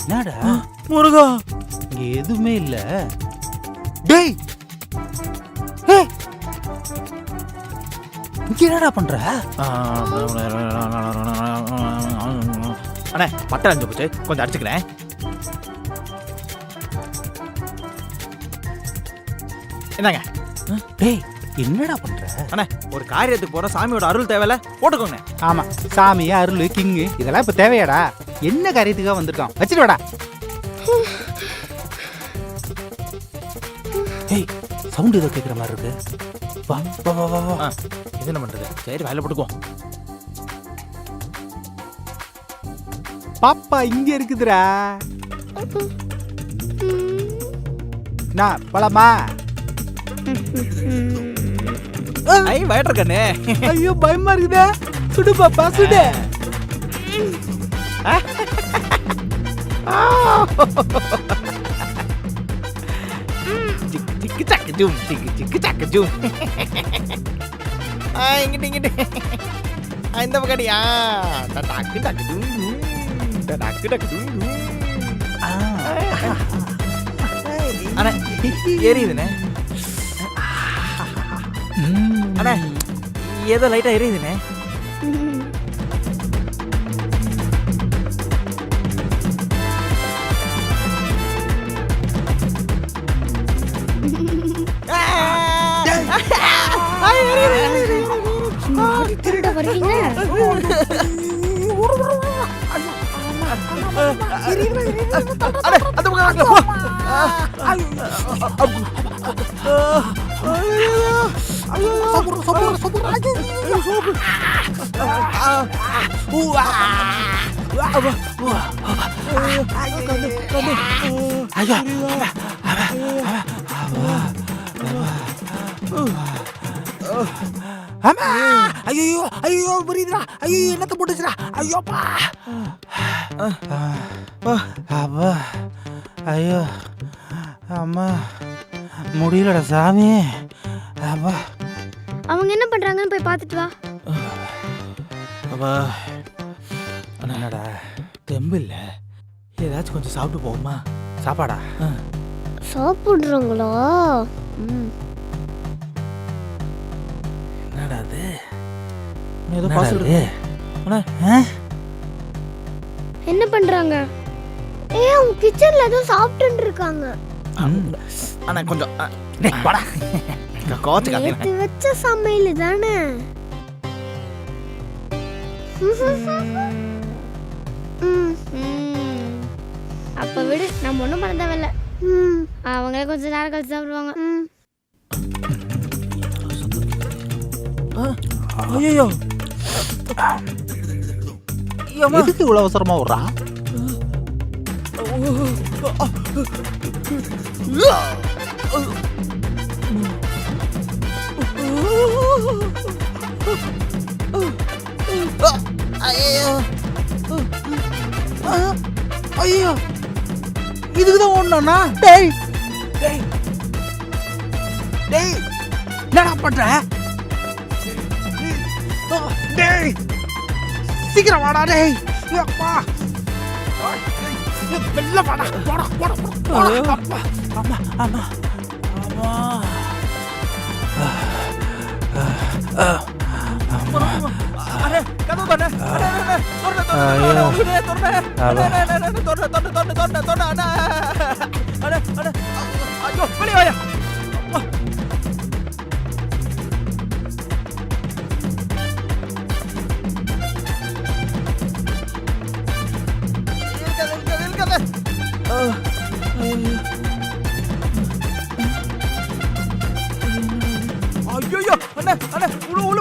என்னடா முருகா, இங்க எதுவுமே இல்ல. டேய் ஏய், இங்க என்னடா பண்ற? அண்ணே பட்டை அஞ்சு போச்சு, கொஞ்சம் அடிச்சுக்கிறேன். என்னங்க? டேய் என்னடா பண்ற? அண்ணே ஒரு காரியத்துக்கு போற, சாமியோட அருள் தேவையில்ல, போட்டுக்கோங்க. ஆமா, சாமி அருள் கிங்கு இதெல்லாம் இப்ப தேவையாடா? என்ன காரியத்துக்காக வந்திருக்கான்? வச்சிட்டு வாடா. ஏய், சவுண்ட் ஏதோ கேக்குற மாதிரி இருக்கு. வா வா வா வா வா. இது என்ன பண்றது? சரி வேலை போட்டுக்குவோம். பாப்பா இங்க இருக்குதுடா. நான் பழமா? ஐ வயட்டர் கண்ணே. ஐயோ பயமா இருக்குதே. சுடு பாப்பா சுடு. டிக்கு டக்கு ஜூம், டிக்கு டக்கு ஜூம். இங்கிட்டு இந்த பக்கடியா. டக்கு டக்கு ஜூம், டக்கு டக்கு ஜூம். அண்ணே எரியுதுண்ணே. அண்ணே ஏதோ லைட்டா எரியுதுண்ணே. திருட வரீங்க? அம்மா ஐயோ ஐயோ புரியுதுடா. ஐயோ என்னத்த போட்டுச்சுடா. ஐயோப்பா அப்பா. ஐயோ அம்மா முடியலடா சாமி. அப்பா அவங்க என்ன பண்றாங்கன்னு போய் பார்த்துட்டு வா. அப்பா என்னடா தெம்பு இல்லை, ஏதாச்சும் கொஞ்சம் சாப்பிட்டு போகுமா? சாப்பாடா? சாப்பிடுறாங்களா? என்னடா அது? ஏதோ பாஸ்வேர்டு. அண்ணா என்ன பண்றாங்க? அவங்க கிச்சன்ல ஏதோ சாப்பிட்டு இருக்காங்க. அண்ணா கொஞ்சம் வாடா. கோச்சுக்காதீங்க. நேத்து வச்ச சமையல் தானே. அப்ப விடு, நம்ம ஒண்ணும் பண்ண தேவையில்ல. அவங்களே கொஞ்ச நேரம் கழிச்சு சாப்பிடுவாங்க. ஐயோ எதுக்கு இவ்வளவு அவசரமா விடுறா? ஐயோ இதுக்குதான் ஒண்ணுண்ணா. டேய் டேய் டேய் என்னடா பண்ற? டேய் சீக்கிரம் வாடா. டேய் அப்பா வெள்ள வாடா. போடா போடா போடா. அப்பா அம்மா அம்மா அம்மா. அரே கதவு தண்ணே. ஐயோ வெளியே வாயா. ஐயோ அண்ணே அண்ணே